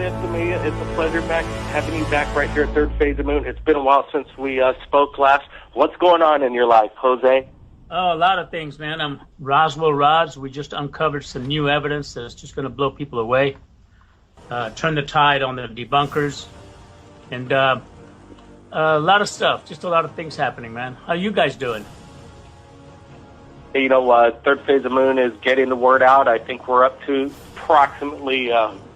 Escamilla. It's a pleasure having you back right here at Third Phase of Moon. It's been a while since we spoke last. What's going on in your life, Jose? Oh, a lot of things, man. I'm Roswell Rods. We just uncovered some new evidence that's just going to blow people away, turn the tide on the debunkers, and a lot of stuff. Just a lot of things happening, man. How you guys doing? You know, Third Phase of Moon is getting the word out. I think we're up to approximately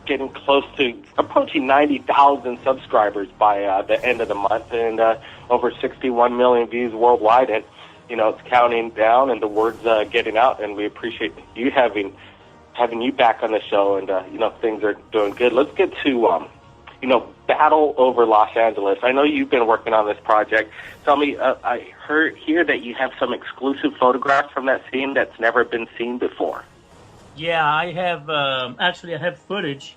getting close to approaching 90,000 subscribers by the end of the month, and over 61 million views worldwide. And you know, it's counting down, and the word's getting out. And we appreciate you having you back on the show. And you know, things are doing good. Let's get to you know, battle over Los Angeles. I know you've been working on this project. Tell me, I heard here that you have some exclusive photographs from that scene that's never been seen before. Yeah, I have. Actually, I have footage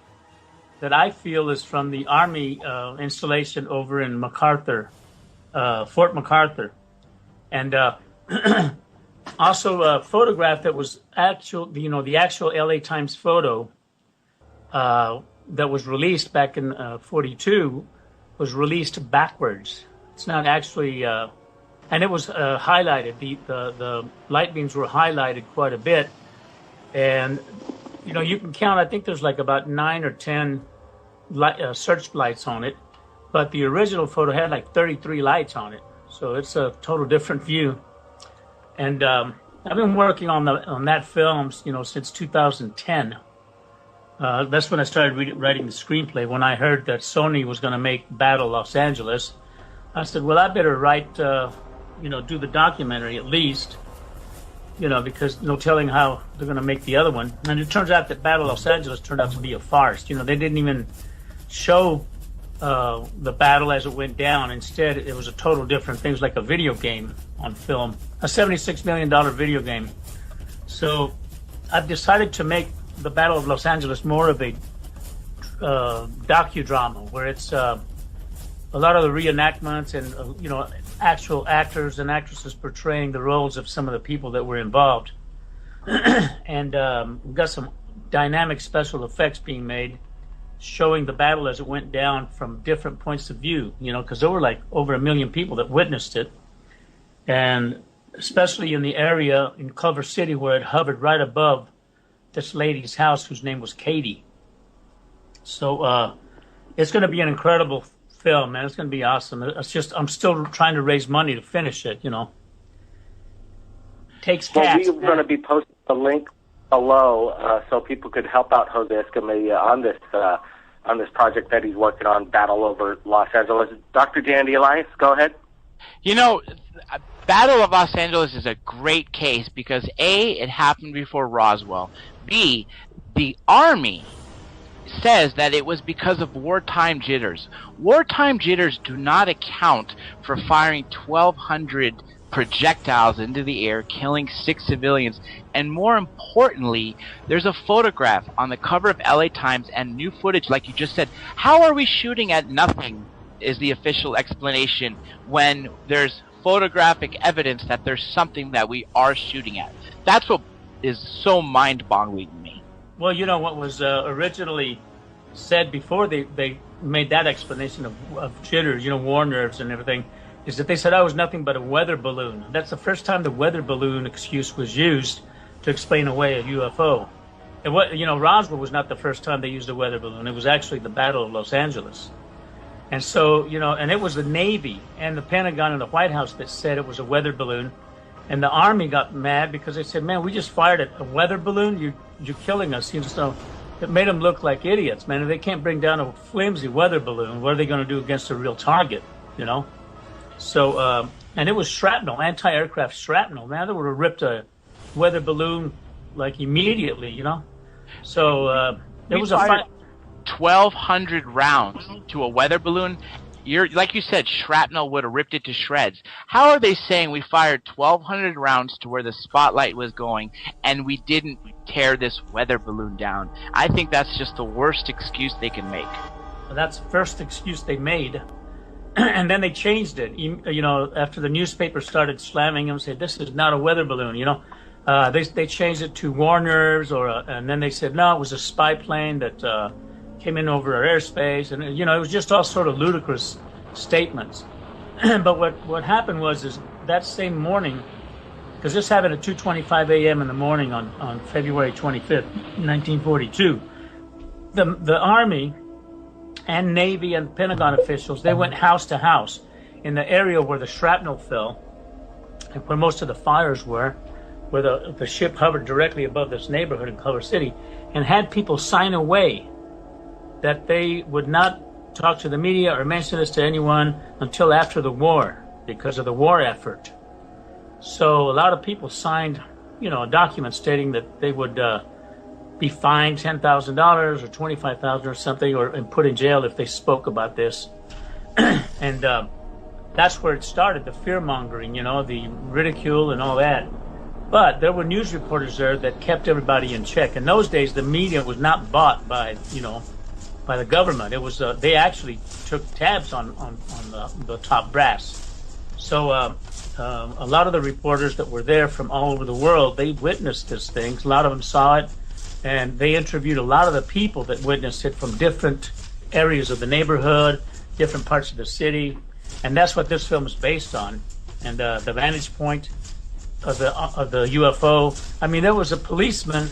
that I feel is from the Army installation over in MacArthur, Fort MacArthur, and also a photograph that was actual. You know, the actual LA Times photo that was released back in '42 was released backwards. It's not actually, and it was highlighted. The light beams were highlighted quite a bit. And, you know, you can count, I think there's like about 9 or 10 search lights on it. But the original photo had like 33 lights on it. So it's a total different view. And I've been working on that film, you know, since 2010. That's when I started writing the screenplay. When I heard that Sony was going to make Battle Los Angeles, I said, well, I better write, you know, do the documentary at least. You know, because no telling how they're going to make the other one. And it turns out that Battle Los Angeles turned out to be a farce. You know, they didn't even show the battle as it went down. Instead, it was a total different thing. It was like a video game on film, a $76 million video game. So I've decided to make the Battle of Los Angeles more of a docudrama, where it's a lot of the reenactments and, you know, actual actors and actresses portraying the roles of some of the people that were involved. And we've got some dynamic special effects being made showing the battle as it went down from different points of view, you know, because there were like over 1 million people that witnessed it. And especially in the area in Culver City where it hovered right above this lady's house whose name was Katie. So it's going to be an incredible film, man. It's going to be awesome. It's just, I'm still trying to raise money to finish it, you know. Takes cash. Well, we're going to be posting a link below so people could help out Jose Escamilla on this project that he's working on, Battle over Los Angeles. Dr. Dandy Elias, go ahead. You know, Battle of Los Angeles is a great case because A, it happened before Roswell. B, the Army says that it was because of wartime jitters. Wartime jitters do not account for firing 1,200 projectiles into the air, killing 6 civilians. And more importantly, there's a photograph on the cover of LA Times and new footage, like you just said. How are we shooting at nothing is the official explanation when there's photographic evidence that there's something that we are shooting at. That's what is so mind-boggling to me. Well, you know, what was originally said before they made that explanation of jitters, you know, war nerves and everything, is that they said I was nothing but a weather balloon. That's the first time the weather balloon excuse was used to explain away a UFO. And what, you know, Roswell was not the first time they used a weather balloon. It was actually the Battle of Los Angeles. And so, you know, and it was the Navy and the Pentagon and the White House that said it was a weather balloon. And the Army got mad because they said, man, we just fired a weather balloon. You're killing us. You know, so it made them look like idiots, man. If they can't bring down a flimsy weather balloon, what are they going to do against a real target, you know? So, and it was shrapnel, anti-aircraft shrapnel. Man, they would have ripped a weather balloon, like, immediately, you know? So, there was a fight. 1,200 rounds to a weather balloon. Like you said, shrapnel would have ripped it to shreds. How are they saying we fired 1,200 rounds to where the spotlight was going and we didn't tear this weather balloon down? I think that's just the worst excuse they can make. Well, that's the first excuse they made. And then they changed it. You know, after the newspaper started slamming them, said, this is not a weather balloon, you know. They changed it to war nerves, and then they said, no, it was a spy plane that came in over our airspace, and it was just all sort of ludicrous statements. But what happened was that same morning, because this happened at 2:25 a.m. in the morning on February 25th, 1942, the Army and Navy and Pentagon officials, they went house to house in the area where the shrapnel fell and where most of the fires were, where the ship hovered directly above this neighborhood in Culver City, and had people sign away that they would not talk to the media or mention this to anyone until after the war, because of the war effort. So a lot of people signed, a document stating that they would be fined $10,000 or $25,000 or something, and put in jail if they spoke about this. And that's where it started, the fear-mongering, the ridicule and all that. But there were news reporters there that kept everybody in check. In those days, the media was not bought by the government. It was they actually took tabs on the top brass. So a lot of the reporters that were there from all over the world, they witnessed this thing. A lot of them saw it, and they interviewed a lot of the people that witnessed it from different areas of the neighborhood, different parts of the city, and that's what this film is based on. And the vantage point of the UFO. I mean, there was a policeman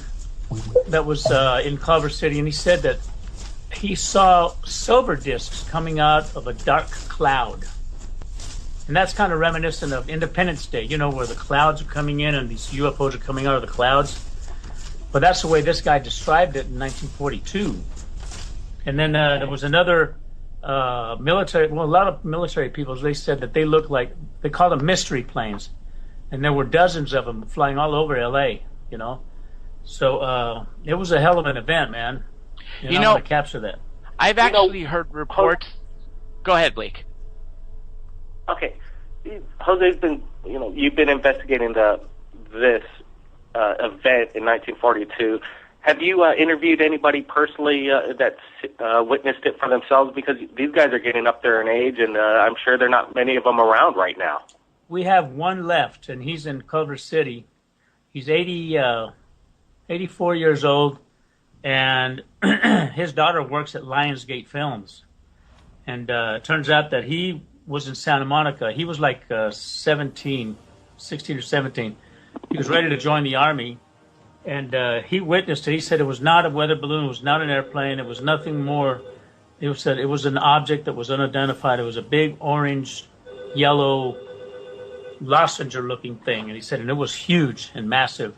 that was in Culver City, and he said that he saw silver discs coming out of a dark cloud. And that's kind of reminiscent of Independence Day, where the clouds are coming in and these UFOs are coming out of the clouds. But that's the way this guy described it in 1942. And then there was another a lot of military people, they said that they looked like, they called them mystery planes. And there were dozens of them flying all over L.A., So it was a hell of an event, man. To capture that. I've actually heard reports. Go ahead, Blake. Okay, Jose's been, you've been investigating this event in 1942. Have you interviewed anybody personally that's witnessed it for themselves? Because these guys are getting up there in age, and I'm sure there are not many of them around right now. We have one left, and he's in Culver City. He's 84 years old, and his daughter works at Lionsgate Films. And it turns out that he was in Santa Monica. He was like 16 or 17. He was ready to join the Army, and he witnessed it. He said it was not a weather balloon, it was not an airplane, it was nothing more. It was an object that was unidentified. It was a big orange, yellow, lozenge-looking thing, and he said, and it was huge and massive.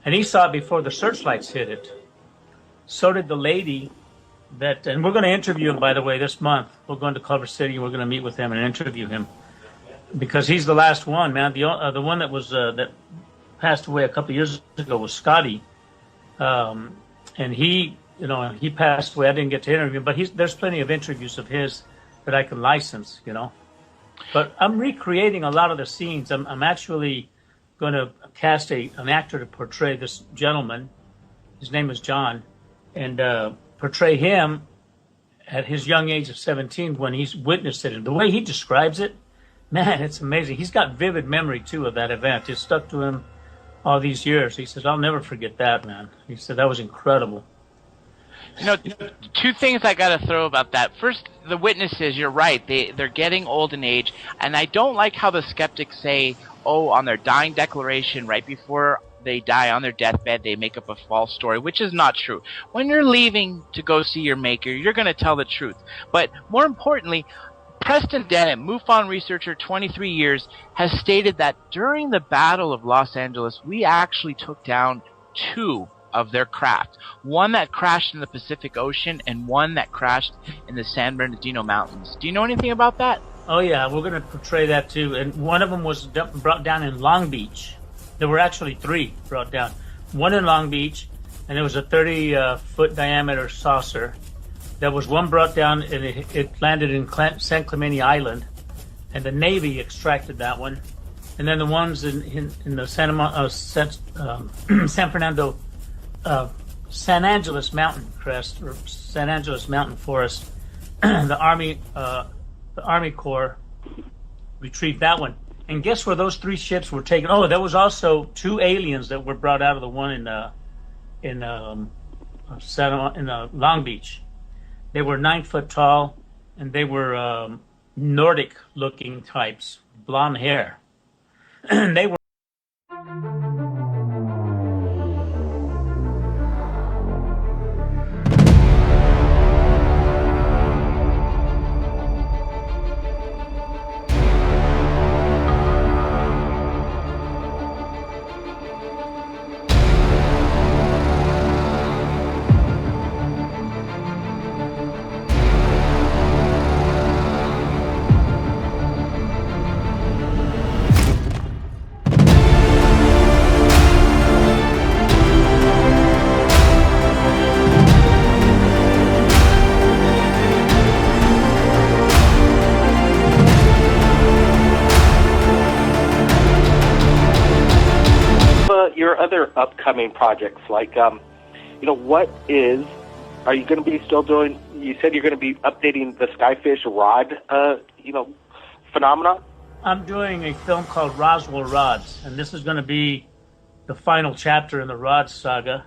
And he saw it before the searchlights hit it. So did the lady that, and we're going to interview him, by the way, this month. We're going to Culver City, and we're going to meet with him and interview him, because he's the last one, man. The one that was that passed away a couple of years ago was Scotty, and he passed away. I didn't get to interview him, but there's plenty of interviews of his that I can license, But I'm recreating a lot of the scenes. I'm actually going to cast an actor to portray this gentleman. His name is John, and portray him at his young age of 17 when he's witnessed it. And the way he describes it, man, it's amazing. He's got vivid memory, too, of that event. It stuck to him all these years. He says, I'll never forget that, man. He said, that was incredible. Two things I got to throw about that. First, the witnesses, you're right. They're getting old in age. And I don't like how the skeptics say, on their dying declaration right before they die on their deathbed, they make up a false story, which is not true. When you're leaving to go see your maker, you're going to tell the truth. But more importantly, Preston Dennett, MUFON researcher, 23 years, has stated that during the Battle of Los Angeles, we actually took down 2 of their craft. One that crashed in the Pacific Ocean and one that crashed in the San Bernardino Mountains. Do you know anything about that? Oh, yeah, we're going to portray that, too. And one of them was brought down in Long Beach. There were actually 3 brought down. One in Long Beach, and it was a 30-foot diameter saucer. There was one brought down, and it landed in San Clemente Island, and the Navy extracted that one. And then the ones in the San Angeles Mountain crest, or San Angeles Mountain Forest, the Army Corps retrieved that one. And guess where those 3 ships were taken? Oh, there was also 2 aliens that were brought out of the one in Long Beach. They were 9 foot tall, and they were Nordic-looking types, blonde hair. And they were. Your other upcoming projects, like, what are you going to be still doing? You said you're going to be updating the Skyfish rod, phenomenon? I'm doing a film called Roswell Rods, and this is going to be the final chapter in the Rod saga.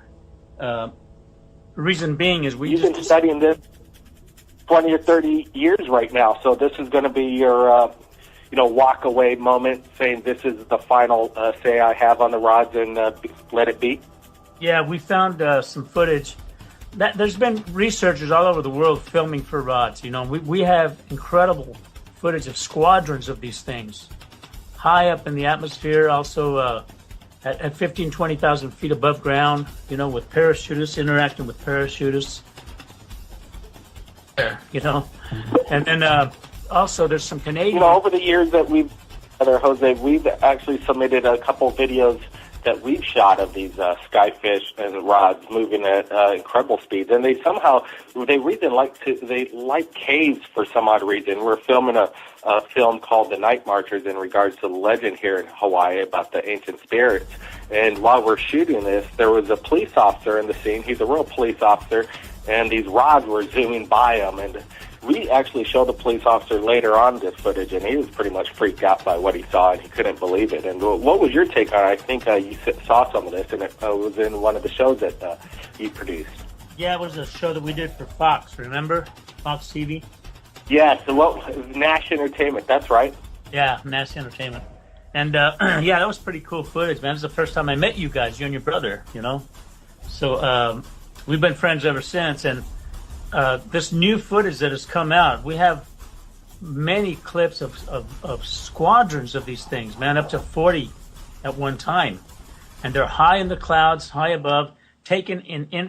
The reason being is You've been studying this 20 or 30 years right now, so this is going to be your walk away moment, saying this is the final say I have on the rods, and let it be? Yeah, we found some footage. There's been researchers all over the world filming for rods. We have incredible footage of squadrons of these things high up in the atmosphere, also at 15, 20,000 feet above ground, with parachutists interacting with parachutists. And then also there's some Canadian. Over the years that we've, Jose, we've actually submitted a couple videos that we've shot of these Skyfish and rods moving at incredible speeds, and they like caves for some odd reason. We're filming a film called The Night Marchers in regards to the legend here in Hawaii about the ancient spirits. And while we're shooting this, there was a police officer in the scene. He's a real police officer, and these rods were zooming by him. And we actually showed the police officer later on this footage, and he was pretty much freaked out by what he saw, and he couldn't believe it. And what was your take on it? I think you saw some of this, and it was in one of the shows that you produced. Yeah, it was a show that we did for Fox, remember? Fox TV? Yeah, so Nash Entertainment, that's right. Yeah, Nash Entertainment. And, yeah, that was pretty cool footage, man. This is the first time I met you guys, you and your brother, So we've been friends ever since, and this new footage that has come out, we have many clips of squadrons of these things, man, up to 40 at one time. And they're high in the clouds, high above, taken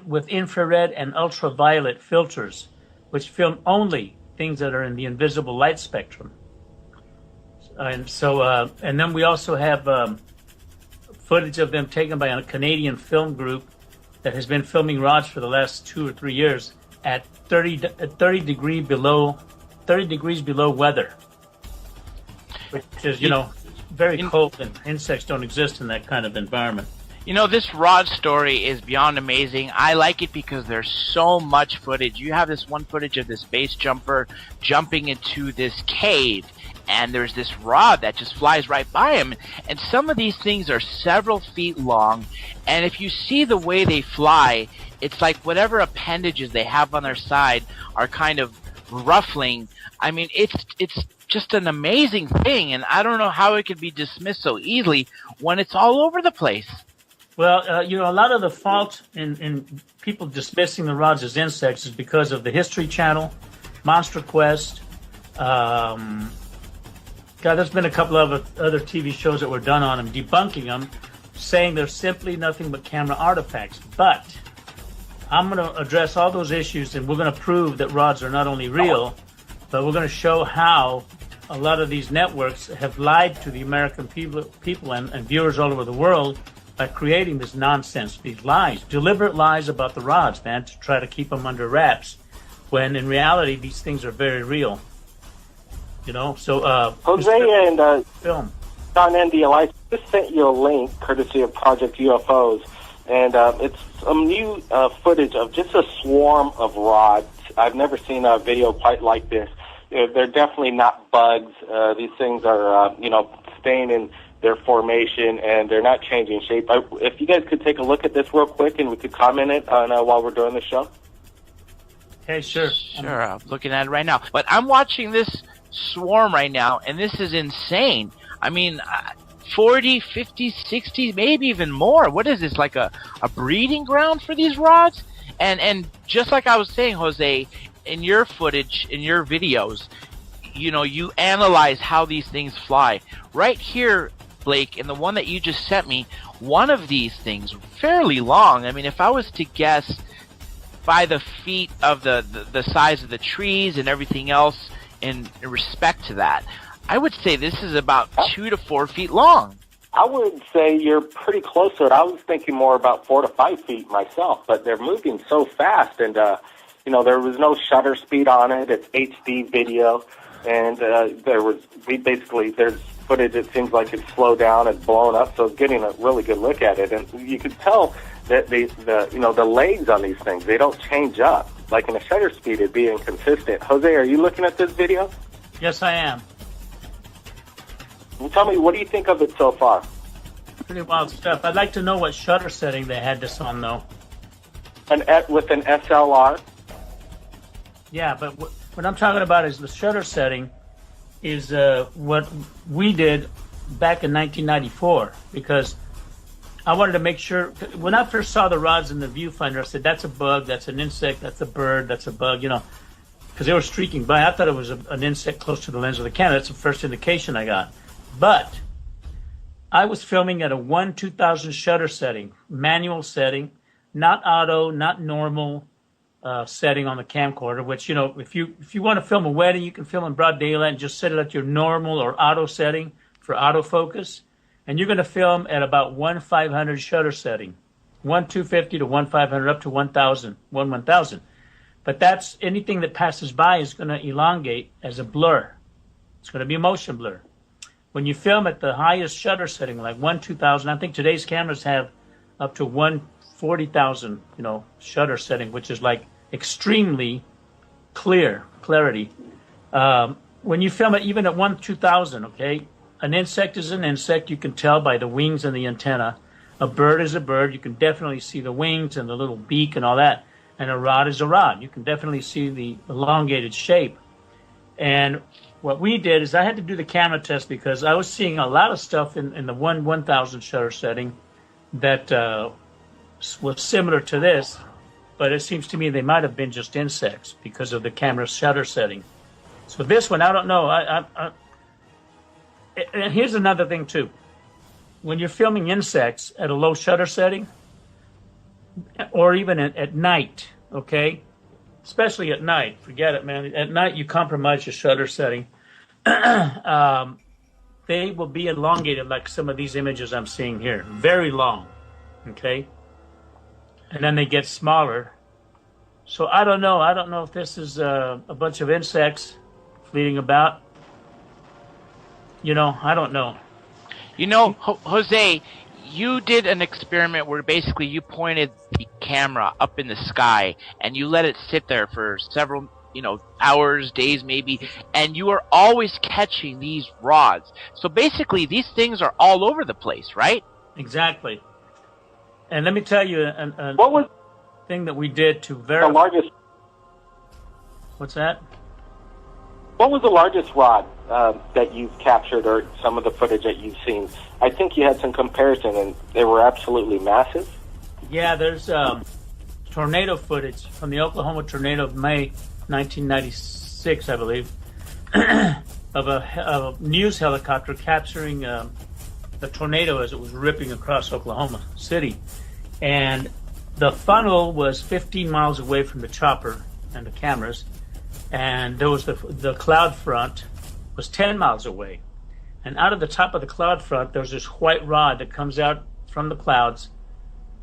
with infrared and ultraviolet filters, which film only things that are in the invisible light spectrum. And so, and then we also have footage of them taken by a Canadian film group that has been filming rods for the last 2 or 3 years at 30 degrees below weather, which is very cold, and insects don't exist in that kind of environment. This rod story is beyond amazing. I like it because there's so much footage. You have this one footage of this base jumper jumping into this cave, and there's this rod that just flies right by him. And some of these things are several feet long, and if you see the way they fly, it's like whatever appendages they have on their side are kind of ruffling. I mean, it's just an amazing thing, and I don't know how it could be dismissed so easily when it's all over the place. Well, a lot of the fault in people dismissing the rods as insects is because of the History Channel, Monster Quest. There's been a couple of other TV shows that were done on them, debunking them, saying they're simply nothing but camera artifacts. But I'm going to address all those issues, and we're going to prove that rods are not only real, but we're going to show how a lot of these networks have lied to the American people and viewers all over the world by creating this nonsense, these lies, deliberate lies about the rods, man, to try to keep them under wraps, when in reality these things are very real. So Jose and film. Don NDL, I just sent you a link courtesy of Project UFOs, and it's some new footage of just a swarm of rods. I've never seen a video quite like this. They're definitely not bugs. These things are, staying in their formation, and they're not changing shape. If you guys could take a look at this real quick, and we could comment it on while we're doing the show. Okay, sure. Sure, I'm looking at it right now. But I'm watching this swarm right now, and this is insane. I mean, 40, 50, 60, maybe even more. What is this, like a breeding ground for these rods? And just like I was saying, Jose, in your footage, in your videos, you analyze how these things fly. Right here, Blake, in the one that you just sent me, one of these things, fairly long. I mean, if I was to guess by the feet of the size of the trees and everything else in respect to that, I would say this is about 2 to 4 feet long. I would say you're pretty close to it. I was thinking more about 4 to 5 feet myself, but they're moving so fast, and there was no shutter speed on it. It's HD video, and there's footage. It seems like it's slowed down and blown up, so getting a really good look at it, and you could tell that the legs on these things, they don't change up. Like in a shutter speed, it'd be inconsistent. Jose, are you looking at this video? Yes, I am. Well, tell me, what do you think of it so far? Pretty wild stuff. I'd like to know what shutter setting they had this on, though. With an SLR? Yeah, but what I'm talking about is the shutter setting is what we did back in 1994, because I wanted to make sure, when I first saw the rods in the viewfinder, I said, that's a bug, that's an insect, that's a bird, that's a bug, because they were streaking by. I thought it was an insect close to the lens of the camera. That's the first indication I got. But I was filming at a 1/2000 shutter setting, manual setting, not auto, not normal setting on the camcorder, which, if you want to film a wedding, you can film in broad daylight and just set it at your normal or auto setting for autofocus. And you're going to film at about 1/500 shutter setting, 1/250 to 1/500 up to 1,000, 1/1000. But that's anything that passes by is going to elongate as a blur. It's going to be a motion blur. When you film at the highest shutter setting, like 1/2000, I think today's cameras have up to 1/40,000, shutter setting, which is like extremely clarity. When you film it even at 1/2000, okay, an insect is an insect. You can tell by the wings and the antenna. A bird is a bird. You can definitely see the wings and the little beak and all that. And a rod is a rod. You can definitely see the elongated shape. And what we did is I had to do the camera test because I was seeing a lot of stuff in the 1/1000 shutter setting that was similar to this, but it seems to me they might have been just insects because of the camera shutter setting. So this one, I don't know. And here's another thing too. When you're filming insects at a low shutter setting, or even at night, okay? Especially at night, forget it, man. At night, you compromise your shutter setting. They will be elongated like some of these images I'm seeing here. Very long, okay? And then they get smaller. So I don't know. I don't know if this is a bunch of insects fleeting about. I don't know. Jose, you did an experiment where basically you pointed the camera up in the sky and you let it sit there for several, hours, days maybe, and you are always catching these rods. So basically these things are all over the place, right? Exactly. And let me tell you what was thing that we did to verify. The largest? What's that? What was the largest rod that you've captured, or some of the footage that you've seen? I think you had some comparison, and they were absolutely massive. Yeah, there's tornado footage from the Oklahoma tornado of May 1996, I believe, of a news helicopter capturing the tornado as it was ripping across Oklahoma City. And the funnel was 15 miles away from the chopper and the cameras, and there was the cloud front was 10 miles away. And out of the top of the cloud front, there's this white rod that comes out from the clouds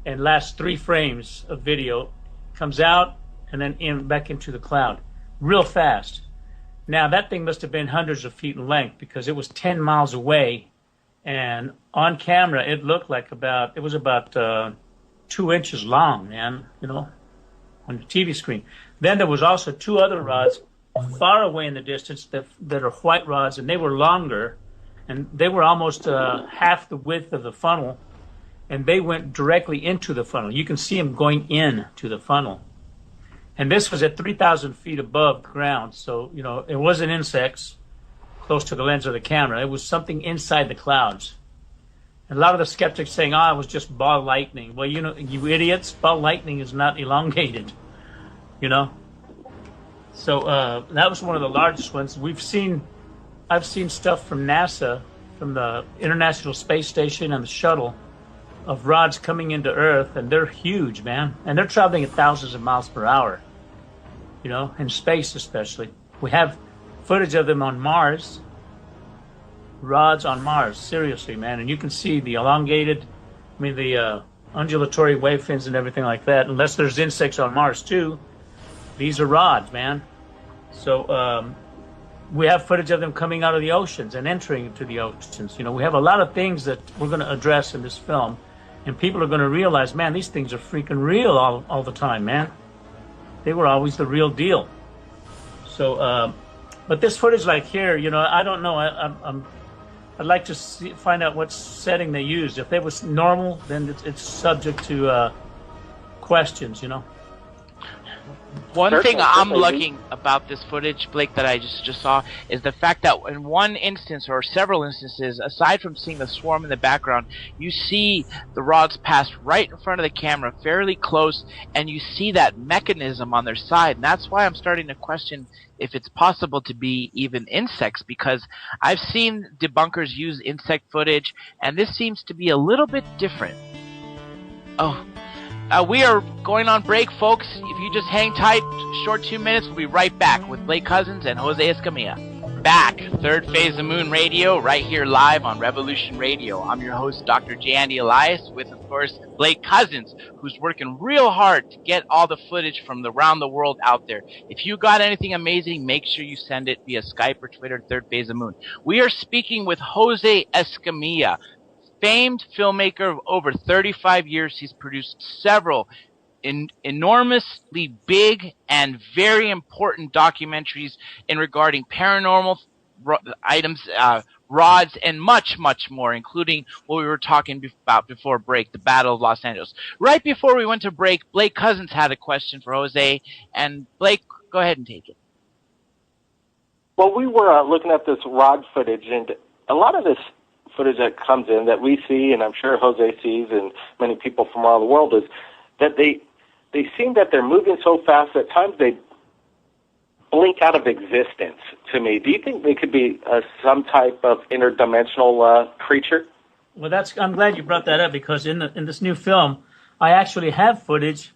and lasts 3 frames of video, comes out and then back into the cloud real fast. Now, that thing must have been hundreds of feet in length because it was 10 miles away. And on camera, it looked like it was about 2 inches long, man, on the TV screen. Then there was also 2 other rods far away in the distance that are white rods, and they were longer, and they were almost half the width of the funnel, and they went directly into the funnel. You can see them going into the funnel. And this was at 3,000 feet above ground. So, it wasn't insects close to the lens of the camera. It was something inside the clouds. And a lot of the skeptics saying, it was just ball lightning. Well, you idiots, ball lightning is not elongated, So that was one of the largest ones. I've seen stuff from NASA, from the International Space Station and the shuttle, of rods coming into Earth, and they're huge, man. And they're traveling at thousands of miles per hour, in space especially. We have footage of them on Mars, rods on Mars, seriously, man. And you can see the elongated, the undulatory wave fins and everything like that. Unless there's insects on Mars too, these are rods, man. So we have footage of them coming out of the oceans and entering into the oceans. We have a lot of things that we're going to address in this film, and people are going to realize, man, these things are freaking real all the time, man. They were always the real deal. So, but this footage like here, I don't know. I'd like to find out what setting they used. If it was normal, then it's subject to questions, One thing I'm liking about this footage, Blake, that I just saw is the fact that in one instance or several instances, aside from seeing the swarm in the background, you see the rods pass right in front of the camera, fairly close, and you see that mechanism on their side. And that's why I'm starting to question if it's possible to be even insects, because I've seen debunkers use insect footage, and this seems to be a little bit different. We are going on break, folks. If you just hang tight, short 2 minutes, we'll be right back with Blake Cousins and Jose Escamilla. Back, Third Phase of Moon Radio, right here live on Revolution Radio. I'm your host, Dr. J. Andy Elias, with, of course, Blake Cousins, who's working real hard to get all the footage from around the world out there. If you got anything amazing, make sure you send it via Skype or Twitter, Third Phase of Moon. We are speaking with Jose Escamilla, famed filmmaker of over 35 years. He's produced several enormously big and very important documentaries regarding paranormal items, rods, and much, much more, including what we were talking about before break, the Battle of Los Angeles. Right before we went to break, Blake Cousins had a question for Jose, and Blake, go ahead and take it. Well, we were looking at this rod footage, and a lot of this footage that comes in that we see, and I'm sure Jose sees, and many people from around the world, is that they seem that they're moving so fast at times they blink out of existence to me. Do you think they could be some type of interdimensional creature? Well, I'm glad you brought that up, because in this new film, I actually have footage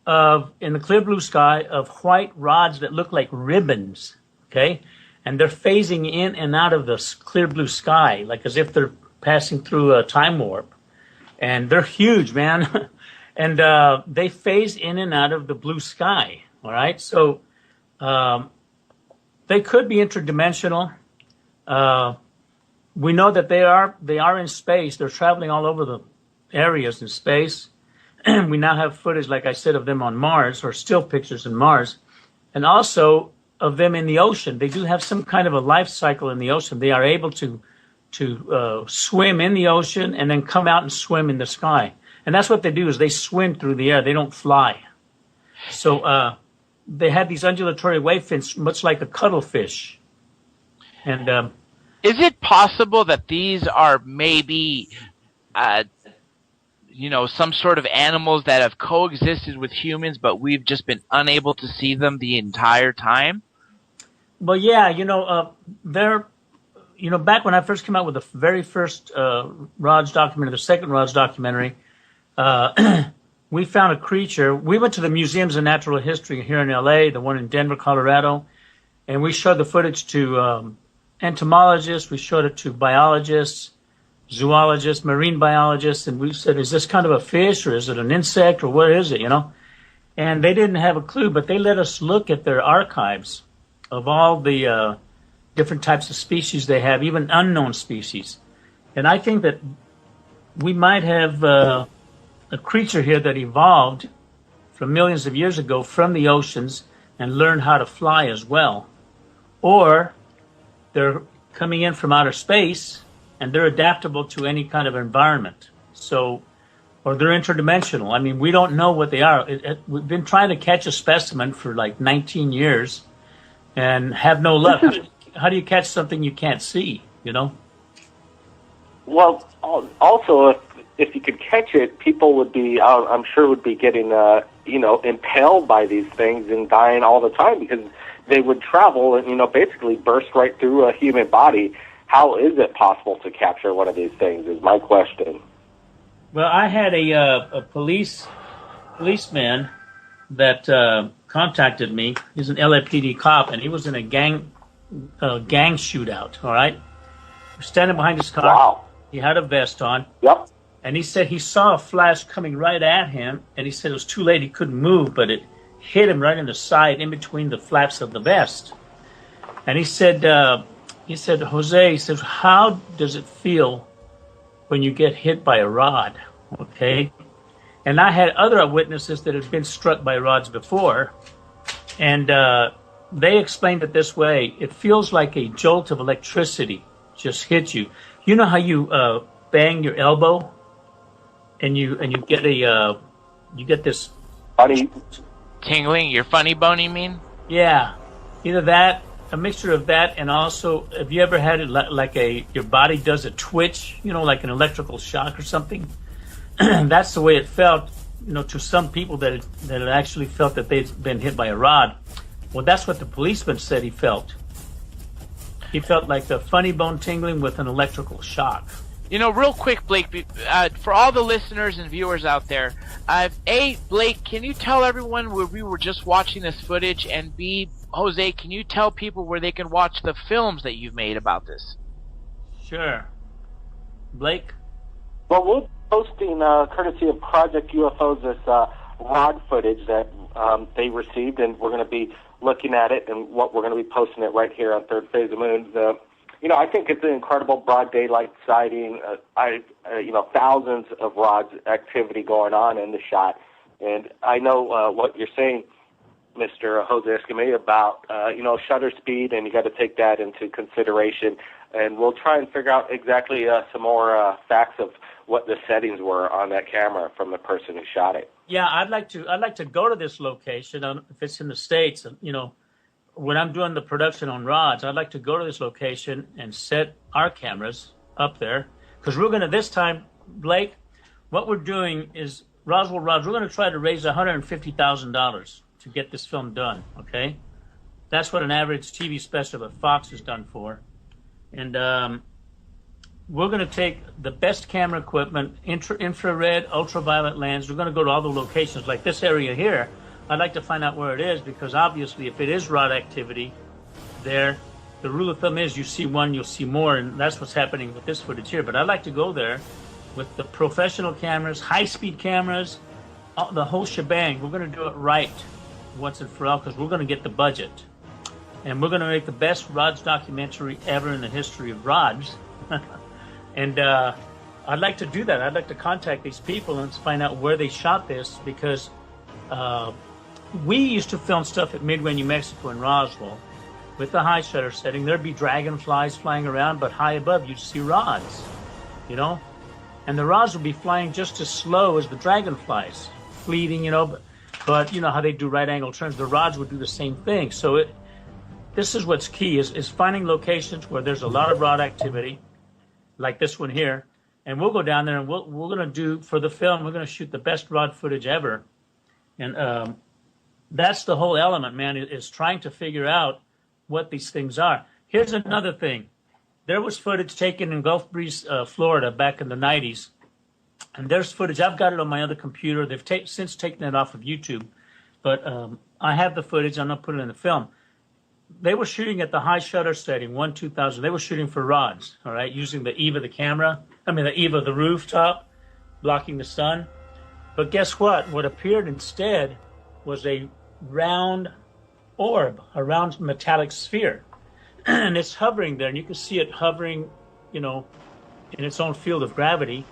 of, in the clear blue sky, of white rods that look like ribbons, okay? And they're phasing in and out of the clear blue sky, like as if they're passing through a time warp. And they're huge, man. And they phase in and out of the blue sky, all right? So they could be interdimensional. We know that they are in space. They're traveling all over the areas in space. We now have footage, like I said, of them on Mars, or still pictures in Mars. And also of them in the ocean. They do have some kind of a life cycle in the ocean. They are able to swim in the ocean and then come out and swim in the sky. And that's what they do, is they swim through the air. They don't fly. So they have these undulatory wave fins, much like a cuttlefish. And is it possible that these are maybe some sort of animals that have coexisted with humans, but we've just been unable to see them the entire time? Well, yeah, they're, back when I first came out with the very first Rods documentary, the second Rods documentary, we found a creature. We went to the museums of natural history here in L.A., the one in Denver, Colorado, and we showed the footage to entomologists, we showed it to biologists, zoologists, marine biologists, and we said, is this kind of a fish, or is it an insect, or what is it, And they didn't have a clue, but they let us look at their archives of all the different types of species they have, even unknown species. And I think that we might have a creature here that evolved from millions of years ago from the oceans and learned how to fly as well. Or they're coming in from outer space, and they're adaptable to any kind of environment. So or they're interdimensional. I mean, we don't know what they are. We've been trying to catch a specimen for like 19 years and have no luck. How do you catch something you can't see, you know? Well, also, if you could catch it, people would be, I'm sure, would be getting, impaled by these things and dying all the time because they would travel and, basically burst right through a human body. How is it possible to capture one of these things is my question. Well, I had a policeman that contacted me. He's an LAPD cop, and he was in a gang shootout, all right? Standing behind his car. Wow. He had a vest on. Yep. And he said he saw a flash coming right at him, and he said it was too late. He couldn't move, but it hit him right in the side, in between the flaps of the vest. And he said, Jose, he says, how does it feel when you get hit by a rod? Okay. And I had other witnesses that had been struck by rods before, and they explained it this way. It feels like a jolt of electricity just hit you. You know how you bang your elbow and you get you get this funny tingling, your funny bone, you mean? Yeah, either that, a mixture of that, and also, have you ever had it like your body does a twitch, like an electrical shock or something? That's the way it felt, to some people that had actually felt that they'd been hit by a rod. Well, that's what the policeman said he felt. He felt like the funny bone tingling with an electrical shock. Real quick, Blake, for all the listeners and viewers out there, A, Blake, can you tell everyone where we were just watching this footage? And B, Jose, can you tell people where they can watch the films that you've made about this? Sure. Blake? Well, we're posting, courtesy of Project UFOs, this rod footage that they received, and we're going to be looking at it, and what we're going to be posting it right here on Third Phase of Moon. I think it's an incredible broad daylight sighting. Thousands of rods activity going on in the shot. And I know what you're saying, Mr. Jose Escamilla, about, shutter speed, and you got to take that into consideration. And we'll try and figure out exactly some more facts of what the settings were on that camera from the person who shot it. Yeah, I'd like to go to this location if it's in the States. When I'm doing the production on rods, I'd like to go to this location and set our cameras up there, because we're going to, this time, Blake, what we're doing is Roswell Rods. We're going to try to raise $150,000 to get this film done. Okay, that's what an average TV special at Fox is done for, and we're going to take the best camera equipment, infrared, ultraviolet lens. We're going to go to all the locations, like this area here. I'd like to find out where it is, because obviously if it is rod activity there, the rule of thumb is you see one, you'll see more, and that's what's happening with this footage here. But I'd like to go there with the professional cameras, high-speed cameras, the whole shebang. We're going to do it right once and for all, because we're going to get the budget. And we're going to make the best rods documentary ever in the history of rods. And I'd like to do that. I'd like to contact these people and find out where they shot this, because we used to film stuff at Midway, New Mexico in Roswell with the high shutter setting. There'd be dragonflies flying around, but high above you'd see rods, and the rods would be flying just as slow as the dragonflies, fleeting, but you know how they do right angle turns. The rods would do the same thing. So this is what's key is finding locations where there's a lot of rod activity, like this one here, and we'll go down there and we're going to do, for the film, we're going to shoot the best rod footage ever. And that's the whole element, man, is trying to figure out what these things are. Here's another thing. There was footage taken in Gulf Breeze, Florida, back in the 90s. And there's footage. I've got it on my other computer. They've since taken it off of YouTube. But I have the footage. I'm not putting it in the film. They were shooting at the high shutter setting, 1-2000. They were shooting for rods, all right, using the eave of the eave of the rooftop, blocking the sun. But guess what? What appeared instead was a round orb, a round metallic sphere. And it's hovering there, and you can see it hovering, in its own field of gravity.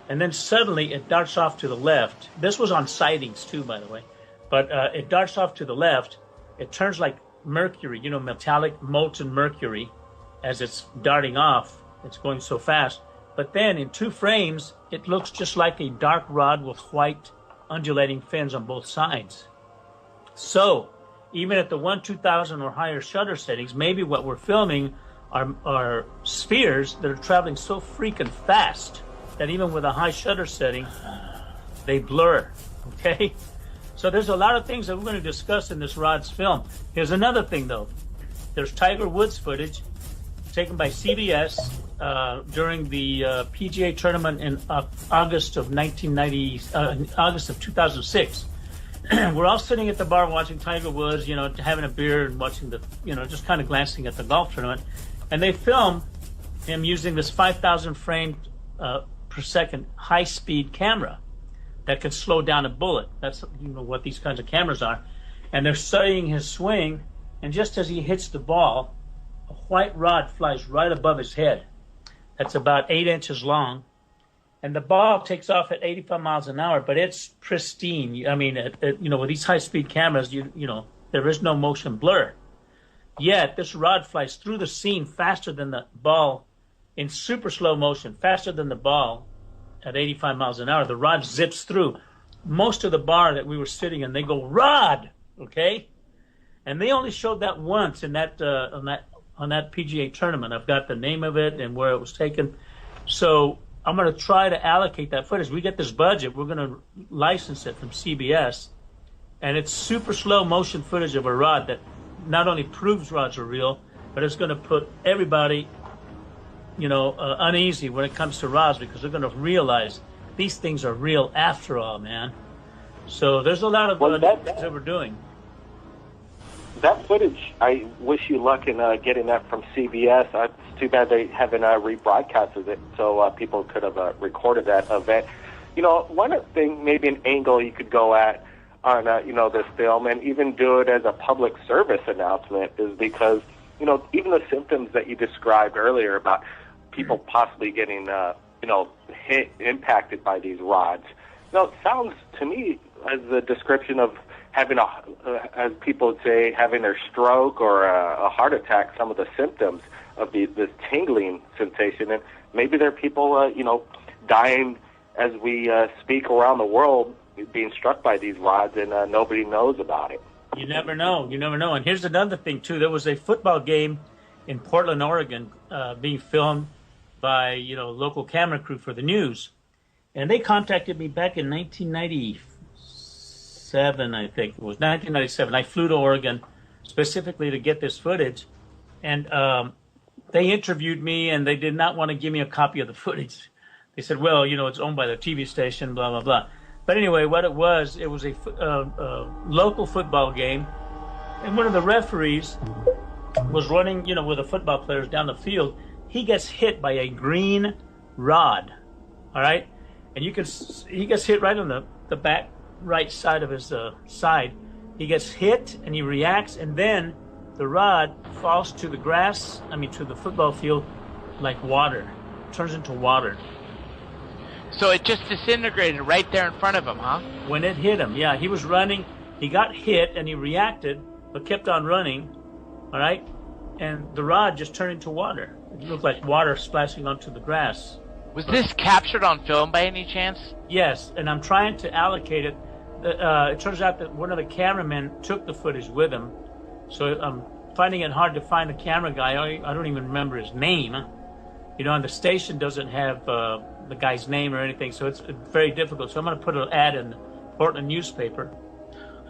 And then suddenly it darts off to the left. This was on sightings too, by the way. But it darts off to the left. It turns like mercury, metallic molten mercury, as it's darting off. It's going so fast. But then in 2 frames, it looks just like a dark rod with white undulating fins on both sides. So even at the 1/2000 or higher shutter settings, maybe what we're filming are spheres that are traveling so freaking fast that even with a high shutter setting, they blur, okay? So there's a lot of things that we're going to discuss in this Rod's film. Here's another thing, though. There's Tiger Woods footage taken by CBS during the PGA tournament in August of 2006. We're all sitting at the bar watching Tiger Woods, having a beer and watching just kind of glancing at the golf tournament. And they film him using this 5,000 frames per second high-speed camera that can slow down a bullet. That's what these kinds of cameras are. And they're studying his swing, and just as he hits the ball, a white rod flies right above his head. That's about 8 inches long. And the ball takes off at 85 miles an hour, but it's pristine. I mean, with these high-speed cameras, there is no motion blur. Yet this rod flies through the scene faster than the ball in super slow motion, faster than the ball at 85 miles an hour. The rod zips through. Most of the bar that we were sitting in, they go, "Rod!" Okay? And they only showed that once in that on that PGA tournament. I've got the name of it and where it was taken. So I'm going to try to allocate that footage. We get this budget. We're going to license it from CBS. And it's super slow motion footage of a rod that not only proves rods are real, but it's going to put everybody, uneasy when it comes to rods, because they're going to realize these things are real after all, man. So there's a lot of things that we're doing. That footage, I wish you luck in getting that from CBS. It's too bad they haven't rebroadcasted it, so people could have recorded that event. One thing, maybe an angle you could go at on this film, and even do it as a public service announcement, is because even the symptoms that you described earlier about people possibly getting impacted by these rods, it sounds to me as the description of having as people would say, having their stroke or a heart attack, some of the symptoms of this tingling sensation. And maybe there are people, dying as we speak around the world, being struck by these rods, and nobody knows about it. You never know. And here's another thing, too. There was a football game in Portland, Oregon, being filmed by, local camera crew for the news. And they contacted me back in 1997, I think it was 1997. I flew to Oregon specifically to get this footage, and they interviewed me, and they did not want to give me a copy of the footage. They said, "Well, it's owned by the TV station, blah blah blah." But anyway, what it was a local football game, and one of the referees was running, with the football players down the field. He gets hit by a green rod, all right, and he gets hit right on the back right side of his side. He gets hit and he reacts, and then the rod falls to the grass, to the football field like water, turns into water. So it just disintegrated right there in front of him, huh? When it hit him, yeah. He was running, he got hit and he reacted, but kept on running, all right? And the rod just turned into water. It looked like water splashing onto the grass. Was this captured on film by any chance? Yes, and I'm trying to allocate it. It turns out that one of the cameramen took the footage with him, so I'm finding it hard to find the camera guy. I don't even remember his name. And the station doesn't have the guy's name or anything, so it's very difficult. So I'm going to put an ad in the Portland newspaper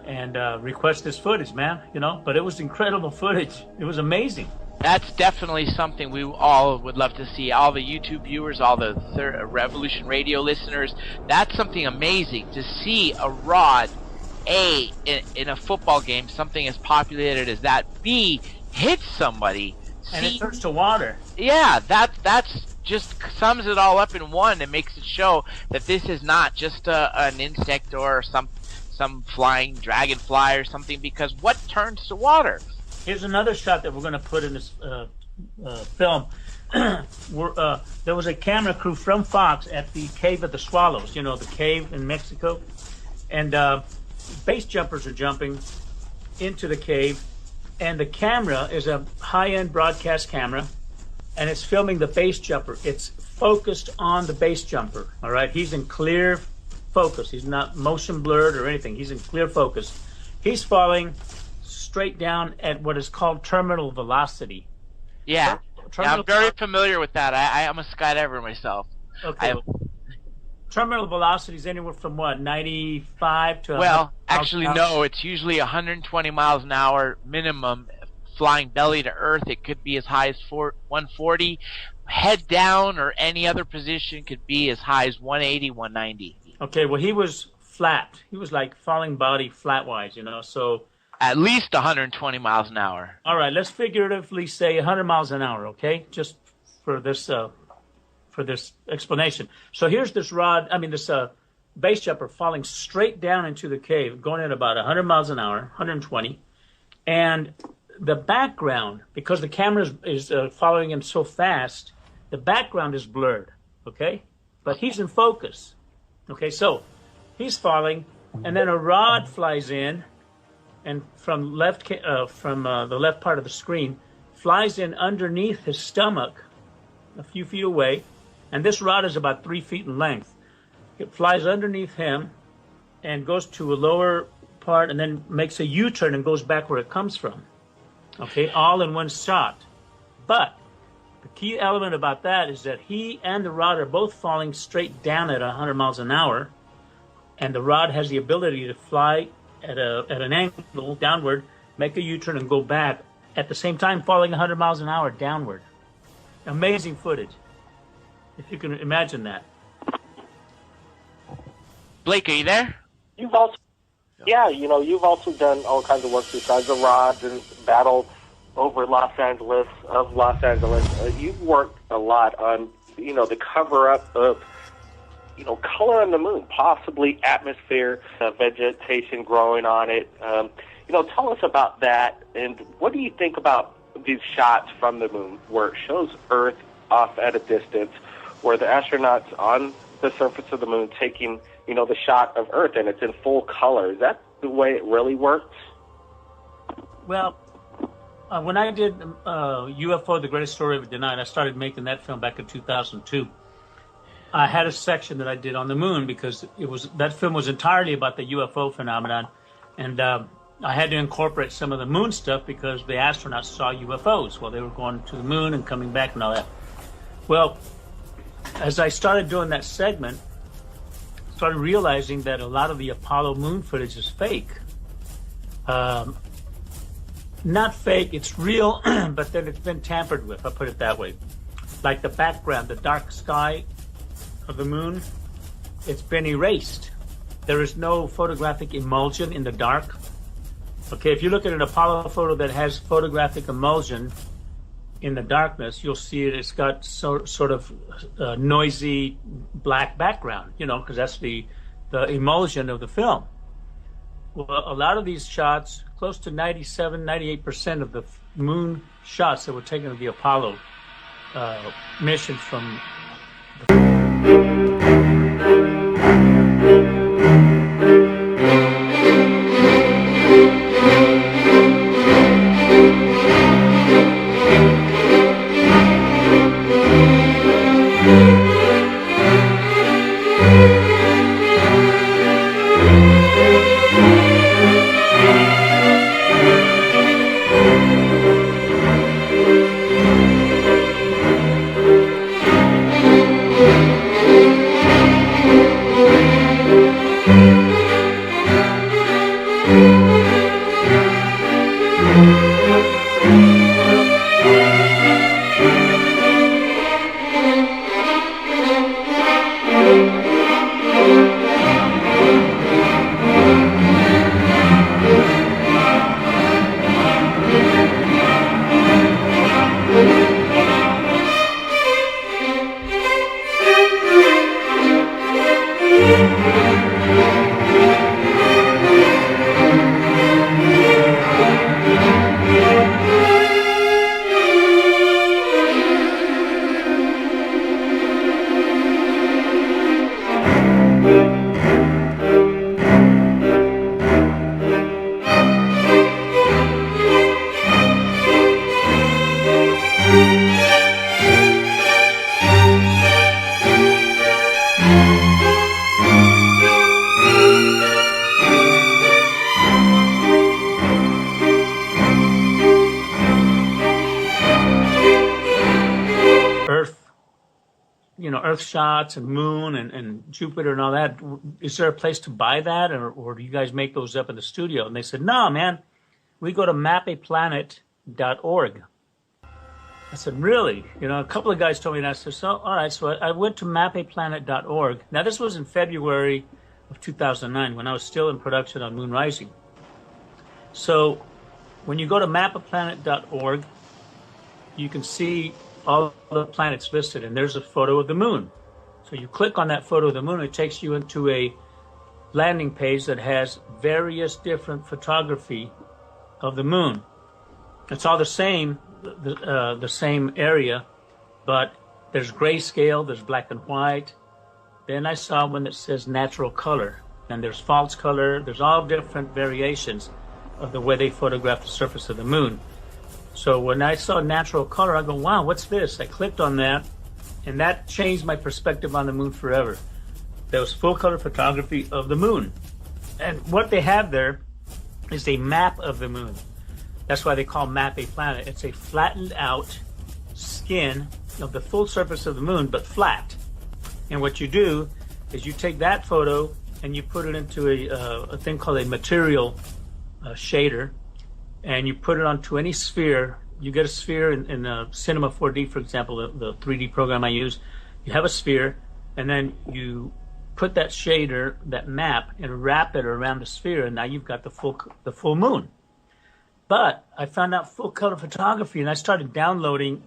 and request this footage, man. But it was incredible footage. It was amazing. That's definitely something we all would love to see. All the YouTube viewers, all the Revolution Radio listeners, that's something amazing to see a rod, A, in a football game, something as populated as that, B, hit somebody. And it turns to water. Yeah, that's just sums it all up in one and makes it show that this is not just an insect or some flying dragonfly or something, because what turns to water? Here's another shot that we're going to put in this film. There was a camera crew from Fox at the Cave of the Swallows, the cave in Mexico. And base jumpers are jumping into the cave. And the camera is a high-end broadcast camera. and it's filming the base jumper. It's focused on the base jumper. All right, he's in clear focus. He's not motion blurred or anything. He's in clear focus. He's falling straight down at what is called terminal velocity. Yeah, I'm very familiar with that. I'm a skydiver myself. Okay. Terminal velocity is anywhere from what, 95 to 100? Well, actually, no. It's usually 120 miles an hour minimum. Flying belly to earth, it could be as high as 140. Head down or any other position could be as high as 180, 190. Okay, well, he was flat. He was like falling body flat-wise, so... At least 120 miles an hour. All right, let's figuratively say 100 miles an hour, okay? Just for this explanation. So here's this this base jumper falling straight down into the cave, going at about 100 miles an hour, 120. And the background, because the camera is following him so fast, the background is blurred, okay? But he's in focus. Okay, so he's falling, and then a rod flies in, and from the left part of the screen, flies in underneath his stomach, a few feet away, and this rod is about 3 feet in length. It flies underneath him and goes to a lower part, and then makes a U-turn and goes back where it comes from. Okay, all in one shot. But the key element about that is that he and the rod are both falling straight down at 100 miles an hour, and the rod has the ability to fly at an angle downward, make a U-turn, and go back at the same time falling 100 miles an hour downward. Amazing footage, if you can imagine that. Blake, are you there? You've also you've also done all kinds of work besides the rods and battle over Los Angeles. You've worked a lot on, the cover-up of, color on the moon, possibly atmosphere, vegetation growing on it. Tell us about that, and what do you think about these shots from the moon where it shows Earth off at a distance, where the astronauts on the surface of the moon taking, the shot of Earth, and it's in full color? Is that the way it really works? Well, when I did UFO, The Greatest Story Ever Denied, I started making that film back in 2002. I had a section that I did on the moon because that film was entirely about the UFO phenomenon, and I had to incorporate some of the moon stuff because the astronauts saw UFOs while they were going to the moon and coming back and all that. Well, as I started doing that segment, I started realizing that a lot of the Apollo moon footage is fake. Not fake, it's real, but then it's been tampered with, I'll put it that way. Like the background, the dark sky of the moon, it's been erased. There is no photographic emulsion in the dark. Okay, if you look at an Apollo photo that has photographic emulsion in the darkness, you'll see it's got sort of noisy black background, because that's the emulsion of the film. Well, a lot of these shots, close to 97-98% of the moon shots that were taken of the Apollo mission from Earth shots and Moon and Jupiter and all that. Is there a place to buy that, or do you guys make those up in the studio? And they said, no, man, we go to mapaplanet.org. I said, really? You know, a couple of guys told me that. I said, so, all right. So I went to mapaplanet.org. Now, this was in February of 2009 when I was still in production on Moon Rising. So when you go to mapaplanet.org, you can see all the planets listed, and there's a photo of the moon. So you click on that photo of the moon, it takes you into a landing page that has various different photography of the moon. It's all the same area, but there's grayscale, there's black and white. Then I saw one that says natural color, and there's false color. There's all different variations of the way they photograph the surface of the moon. So when I saw natural color, I go, wow, what's this? I clicked on that, and that changed my perspective on the moon forever. There was full color photography of the moon. And what they have there is a map of the moon. That's why they call Map a Planet. It's a flattened out skin of the full surface of the moon, but flat. And what you do is you take that photo and you put it into a thing called a material shader, and you put it onto any sphere. You get a sphere in Cinema 4D, for example, the 3D program I use. You have a sphere, and then you put that shader, that map, and wrap it around the sphere, and now you've got the full moon. But I found out full color photography, and I started downloading.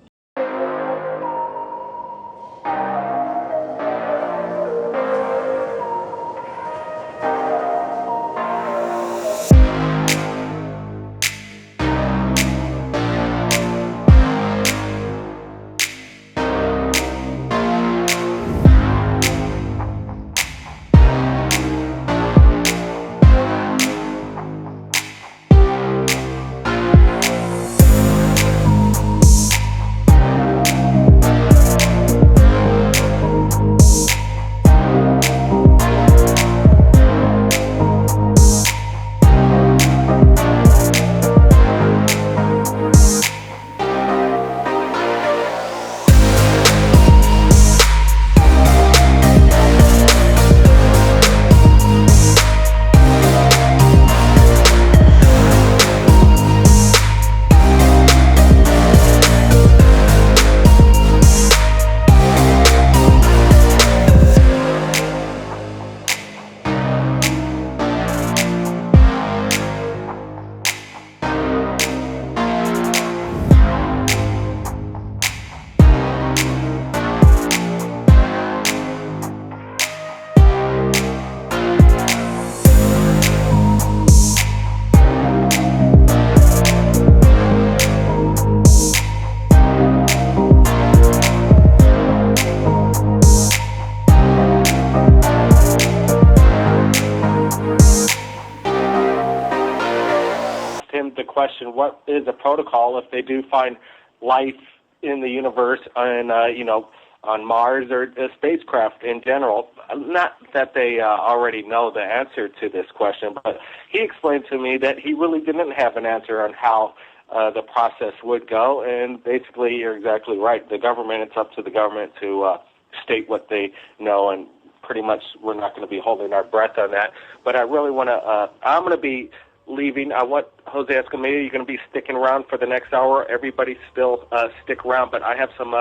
Question, what is a protocol if they do find life in the universe and on Mars or a spacecraft in general? Not that they already know the answer to this question, but he explained to me that he really didn't have an answer on how the process would go. And basically, you're exactly right. The government, it's up to the government to state what they know, and pretty much we're not going to be holding our breath on that. But I really want to, I'm going to be leaving. I want Jose Escamilla, you're going to be sticking around for the next hour. Everybody still stick around, but I have some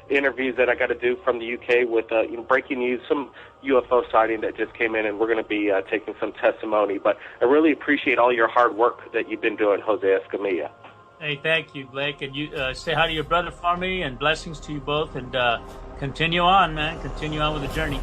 interviews that I got to do from the UK with breaking news, some UFO sighting that just came in, and we're going to be taking some testimony. But I really appreciate all your hard work that you've been doing, Jose Escamilla. Hey, thank you, Blake. And you say hi to your brother for me, and blessings to you both, and continue on, man. Continue on with the journey.